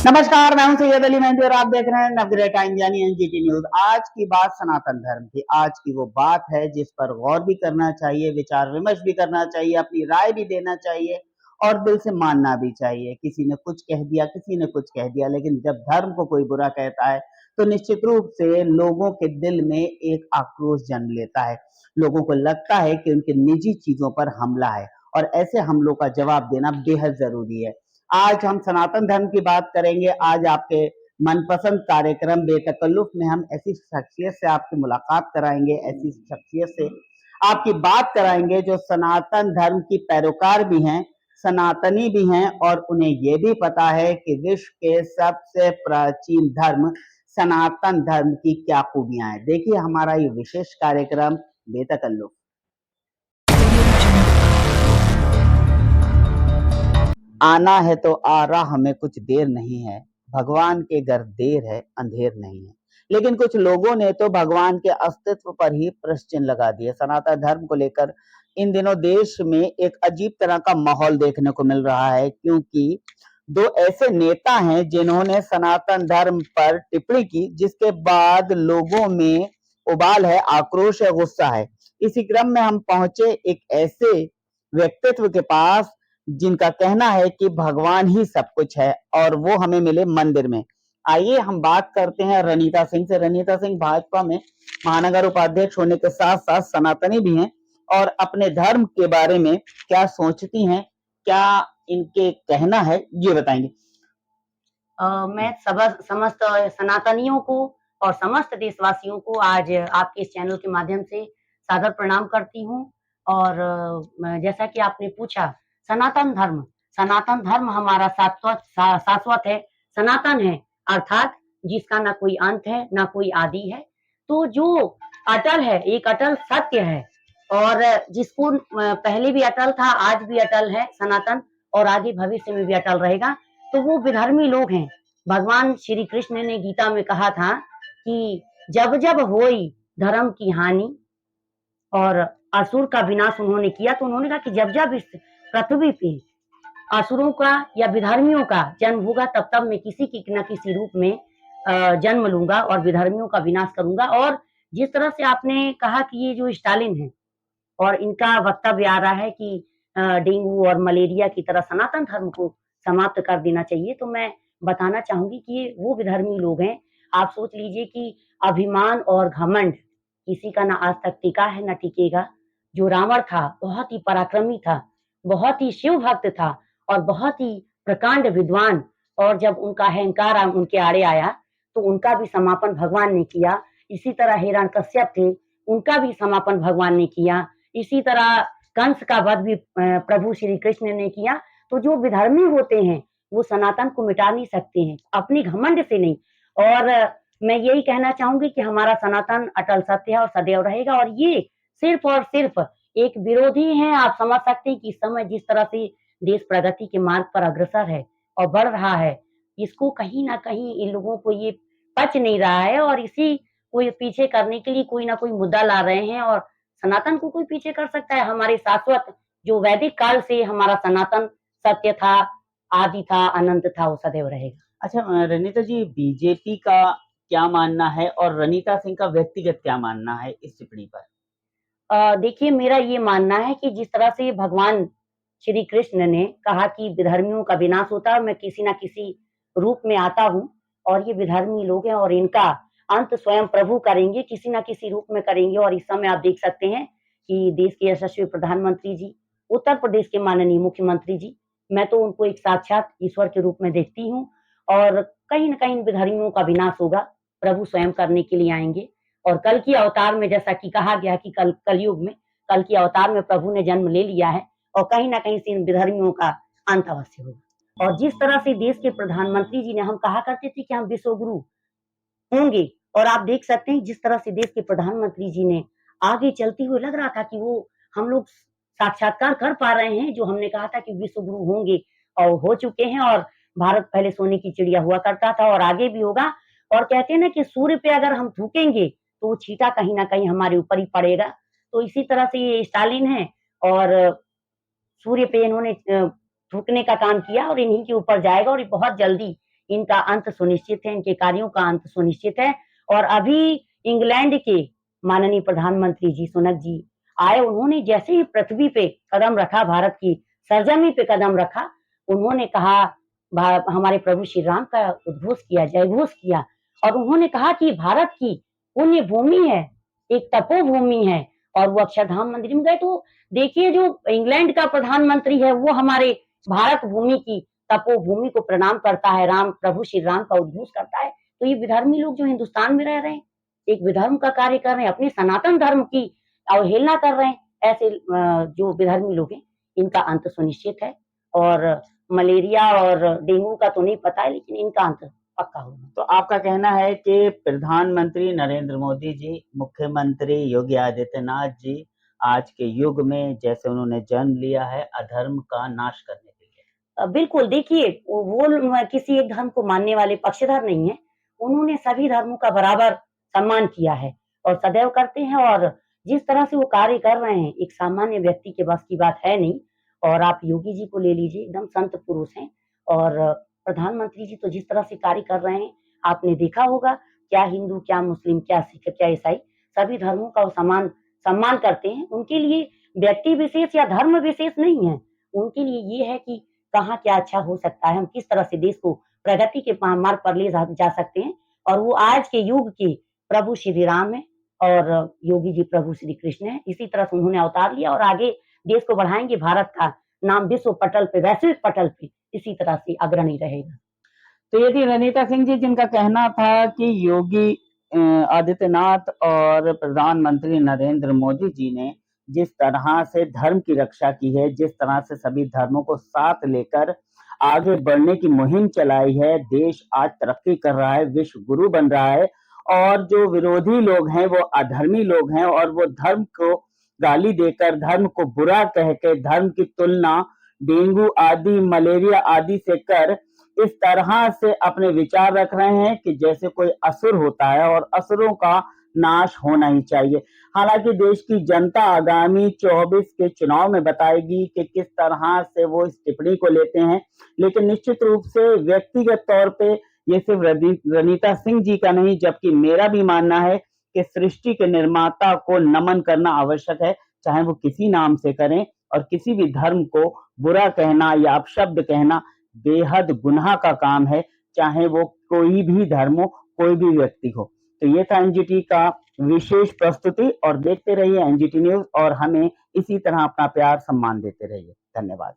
नमस्कार, मैं हूं सैयद अली मेहंदी और आप देख रहे हैं नवग्रह टाइम यानी एनजीटी न्यूज। आज की बात सनातन धर्म की। आज की वो बात है जिस पर गौर भी करना चाहिए, विचार विमर्श भी करना चाहिए, अपनी राय भी देना चाहिए और दिल से मानना भी चाहिए। किसी ने कुछ कह दिया, किसी ने कुछ कह दिया, लेकिन जब धर्म को कोई बुरा कहता है तो निश्चित रूप से लोगों के दिल में एक आक्रोश जन्म लेता है। लोगों को लगता है कि उनकी निजी चीजों पर हमला है और ऐसे हमलों का जवाब देना बेहद जरूरी है। आज हम सनातन धर्म की बात करेंगे। आज आपके मनपसंद कार्यक्रम बेतकल्लुफ में हम ऐसी शख्सियत से आपकी मुलाकात कराएंगे, ऐसी शख्सियत से आपकी बात कराएंगे जो सनातन धर्म की पैरोकार भी हैं, सनातनी भी हैं और उन्हें ये भी पता है कि विश्व के सबसे प्राचीन धर्म सनातन धर्म की क्या खूबियां हैं। देखिए हमारा ये विशेष कार्यक्रम बेतकल्लुफ। आना है तो आ रहा, हमें कुछ देर नहीं है, भगवान के घर देर है अंधेर नहीं है। लेकिन कुछ लोगों ने तो भगवान के अस्तित्व पर ही प्रश्न चिन्ह लगा दिए। सनातन धर्म को लेकर इन दिनों देश में एक अजीब तरह का माहौल देखने को मिल रहा है, क्योंकि दो ऐसे नेता हैं जिन्होंने सनातन धर्म पर टिप्पणी की, जिसके बाद लोगों में उबाल है, आक्रोश है, गुस्सा है। इसी क्रम में हम पहुंचे एक ऐसे व्यक्तित्व के पास जिनका कहना है कि भगवान ही सब कुछ है और वो हमें मिले मंदिर में। आइए हम बात करते हैं रनीता सिंह से। रनीता सिंह भाजपा में महानगर उपाध्यक्ष होने के साथ साथ सनातनी भी हैं और अपने धर्म के बारे में क्या सोचती हैं, क्या इनके कहना है, ये बताएंगे। मैं समस्त सनातनियों को और समस्त देशवासियों को आज आपके इस चैनल के माध्यम से सादर प्रणाम करती हूँ। और जैसा कि आपने पूछा, सनातन धर्म हमारा शाश्वत है, सनातन है, अर्थात जिसका ना कोई अंत है ना कोई आदि है। तो जो अटल है, एक अटल सत्य है और जिसको पहले भी अटल था, आज भी अटल है सनातन और आगे भविष्य में भी अटल रहेगा। तो वो विधर्मी लोग हैं। भगवान श्री कृष्ण ने गीता में कहा था कि जब जब होई धर्म की हानि और असुर का विनाश उन्होंने किया, तो उन्होंने कहा कि जब जब इस पृथ्वी पे असुरों का या विधर्मियों का जन्म होगा, तब तब मैं किसी की न किसी रूप में जन्म लूंगा और विधर्मियों का विनाश करूंगा। और जिस तरह से आपने कहा कि ये जो स्टालिन है और इनका वक्तव्य आ रहा है कि डेंगू और मलेरिया की तरह सनातन धर्म को समाप्त कर देना चाहिए, तो मैं बताना चाहूंगी कि ये वो विधर्मी लोग हैं। आप सोच लीजिए कि अभिमान और घमंड किसी का ना आज तक टिका है ना टिकेगा। जो रावण था बहुत ही पराक्रमी था, बहुत ही शिव भक्त था और बहुत ही प्रकांड विद्वान। और जब उनका अहंकार उनके आड़े आया तो उनका भी समापन भगवान ने किया। इसी तरह हिरण्यकश्यप थे, उनका भी समापन भगवान ने किया। इसी तरह कंस का वध भी प्रभु श्री कृष्ण ने किया। तो जो विधर्मी होते हैं वो सनातन को मिटा नहीं सकते हैं, अपनी घमंड से नहीं। और मैं यही कहना चाहूंगी कि हमारा सनातन अटल सत्य है और सदैव रहेगा। और ये सिर्फ और सिर्फ एक विरोधी है। आप समझ सकते हैं कि इस समय जिस तरह से देश प्रगति के मार्ग पर अग्रसर है और बढ़ रहा है, इसको कहीं ना कहीं इन लोगों को ये पच नहीं रहा है और इसी को पीछे करने के लिए कोई ना कोई मुद्दा ला रहे हैं। और सनातन को कोई पीछे कर सकता है? हमारे शाश्वत जो वैदिक काल से हमारा सनातन सत्य था, आदि था, अनंत था, वो सदैव रहेगा। अच्छा रनीता जी, बीजेपी का क्या मानना है और रनीता सिंह का व्यक्तिगत क्या मानना है इस टिप्पणी पर? देखिए, मेरा ये मानना है कि जिस तरह से भगवान श्री कृष्ण ने कहा कि विधर्मियों का विनाश होता है, मैं किसी ना किसी रूप में आता हूँ और ये विधर्मी लोग हैं और इनका अंत स्वयं प्रभु करेंगे, किसी ना किसी रूप में करेंगे। और इस समय आप देख सकते हैं कि देश के यशस्वी प्रधानमंत्री जी, उत्तर प्रदेश के माननीय मुख्यमंत्री जी, मैं तो उनको एक साक्षात ईश्वर के रूप में देखती हूँ। और कहीं न कहीं विधर्मियों का विनाश होगा, प्रभु स्वयं करने के लिए आएँगे। और कल की अवतार में जैसा कि कहा गया कि कलयुग में कल की अवतार में प्रभु ने जन्म ले लिया है और कहीं न कहीं से इन विधर्मियों का अंत अवश्य होगा। और जिस तरह से देश के प्रधानमंत्री जी ने, हम कहा करते थे कि हम विश्व गुरु होंगे, और आप देख सकते हैं जिस तरह से देश के प्रधानमंत्री जी ने आगे चलते हुए लग रहा था कि वो हम लोग साक्षात्कार कर पा रहे हैं जो हमने कहा था कि विश्व गुरु होंगे, और हो चुके हैं। और भारत पहले सोने की चिड़िया हुआ करता था और आगे भी होगा। और कहते हैं ना कि सूर्य पे अगर हम थूकेंगे तो वो छींटा कहीं ना कहीं हमारे ऊपर ही पड़ेगा। तो इसी तरह से ये स्टालिन है और सूर्य पे इन्होंने थूकने का काम किया और इन्हीं के ऊपर जाएगा और बहुत जल्दी इनका अंत सुनिश्चित है, इनके कार्यों का अंत सुनिश्चित है। और अभी इंग्लैंड के माननीय प्रधानमंत्री जी सुनक जी आए, उन्होंने जैसे ही पृथ्वी पे कदम रखा, भारत की सरजमी पे कदम रखा, उन्होंने कहा हमारे प्रभु श्री राम का उद्घोष किया, जयघोष किया, और उन्होंने कहा कि भारत की पुण्य भूमि है, एक तपोभूमि है, और वो अक्षरधाम मंदिर में गए। तो देखिए, जो इंग्लैंड का प्रधानमंत्री है वो हमारे भारत भूमि की तपोभूमि को प्रणाम करता है, राम प्रभु श्री राम का उद्घोष करता है। तो ये विधर्मी लोग जो हिंदुस्तान में रह रहे हैं, एक विधर्म का कार्य कर रहे हैं, अपने सनातन धर्म की अवहेलना कर रहे हैं, ऐसे जो विधर्मी लोग हैं, इनका अंत सुनिश्चित है। और मलेरिया और डेंगू का तो नहीं पता है, लेकिन इनका अंत पक्का होगा। तो आपका कहना है कि प्रधानमंत्री नरेंद्र मोदी जी, मुख्यमंत्री योगी आदित्यनाथ जी आज के युग में जैसे उन्होंने जन्म लिया है अधर्म का नाश करने के लिए। बिल्कुल, देखिए वो किसी एक धर्म को मानने वाले पक्षधर नहीं है। उन्होंने सभी धर्मों का बराबर सम्मान किया है और सदैव करते हैं, और जिस तरह से वो कार्य कर रहे हैं, एक सामान्य व्यक्ति के बस की बात है नहीं। और आप योगी जी को ले लीजिए, एकदम संत पुरुष हैं। और प्रधानमंत्री जी तो जिस तरह से कार्य कर रहे हैं, आपने देखा होगा, क्या हिंदू, क्या मुस्लिम, क्या सिख, क्या ईसाई, सभी धर्मों का वो सम्मान करते हैं। उनके लिए व्यक्ति विशेष या धर्म विशेष नहीं है। उनके लिए ये है कि कहाँ क्या अच्छा हो सकता है, हम किस तरह से देश को प्रगति के मार्ग पर ले जा सकते हैं। और वो आज के युग के प्रभु श्री राम है और योगी जी प्रभु श्री कृष्ण है। इसी तरह से उन्होंने अवतार लिया और आगे देश को बढ़ाएंगे। भारत का नाम विश्व पटल पे, वैश्विक पटल पे इसी तरह से अग्रणी रहेगा। तो ये थी रनीता सिंह जी, जिनका कहना था कि योगी आदित्यनाथ और प्रधानमंत्री नरेंद्र मोदी जी ने जिस तरह से धर्म की रक्षा की है, जिस तरह से सभी धर्मों को साथ लेकर आगे बढ़ने की मुहिम चलाई है, देश आज तरक्की कर रहा है, विश्व गुरु बन रहा है। और जो विरोधी लोग हैं वो अधर्मी लोग हैं और वो धर्म को गाली देकर, धर्म को बुरा कह के, धर्म की तुलना डेंगू आदि, मलेरिया आदि से कर इस तरह से अपने विचार रख रहे हैं कि जैसे कोई असुर होता है और असुरों का नाश होना ही चाहिए। हालांकि देश की जनता आगामी 24 के चुनाव में बताएगी कि किस तरह से वो इस टिप्पणी को लेते हैं, लेकिन निश्चित रूप से व्यक्तिगत तौर पे ये सिर्फ रनीता सिंह जी का नहीं, जबकि मेरा भी मानना है कि सृष्टि के निर्माता को नमन करना आवश्यक है, चाहे वो किसी नाम से करें। और किसी भी धर्म को बुरा कहना या अपशब्द कहना बेहद गुनाह का काम है, चाहे वो कोई भी धर्म हो, कोई भी व्यक्ति हो। तो ये था एनजीटी का विशेष प्रस्तुति, और देखते रहिए एनजीटी न्यूज और हमें इसी तरह अपना प्यार सम्मान देते रहिए। धन्यवाद।